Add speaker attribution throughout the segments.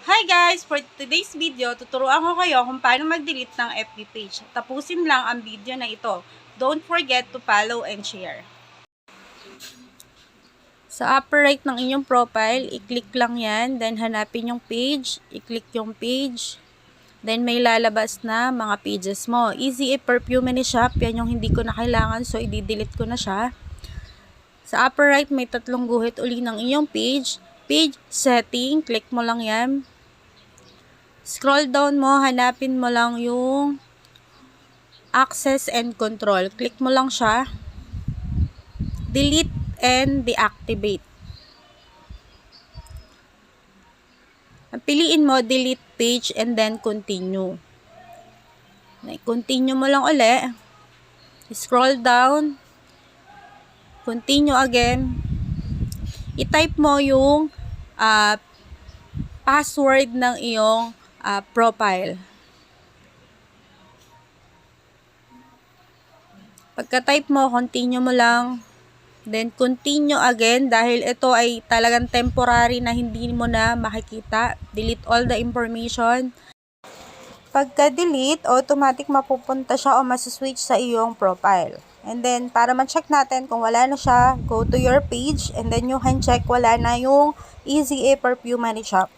Speaker 1: Hi guys! For today's video, tuturuan ko kayo kung paano mag-delete ng FB page. Tapusin lang ang video na ito. Don't forget to follow and share. Sa upper right ng inyong profile, i-click lang yan. Then hanapin yung page. I-click yung page. Then may lalabas na mga pages mo. Easy Perfume Shop. Yan yung hindi ko na kailangan, so i-delete ko na siya. Sa upper right, may tatlong guhit uli ng inyong page. Page setting. Click mo lang yan. Scroll down mo, hanapin mo lang yung access and control. Click mo lang siya. Delete and deactivate. Piliin mo delete page and then continue. Continue mo lang uli. Scroll down. Continue again. I-type mo yung password ng iyong profile. Pagka-type mo, continue mo lang. Then, continue again dahil ito ay talagang temporary na hindi mo na makikita. Delete all the information. Pagka-delete, automatic mapupunta siya o masiswitch sa iyong profile. And then, para ma-check natin kung wala na siya, go to your page and then you can check wala na yung Easy Perfume Shop.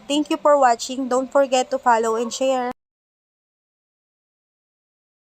Speaker 1: Thank you for watching. Don't forget to follow and share.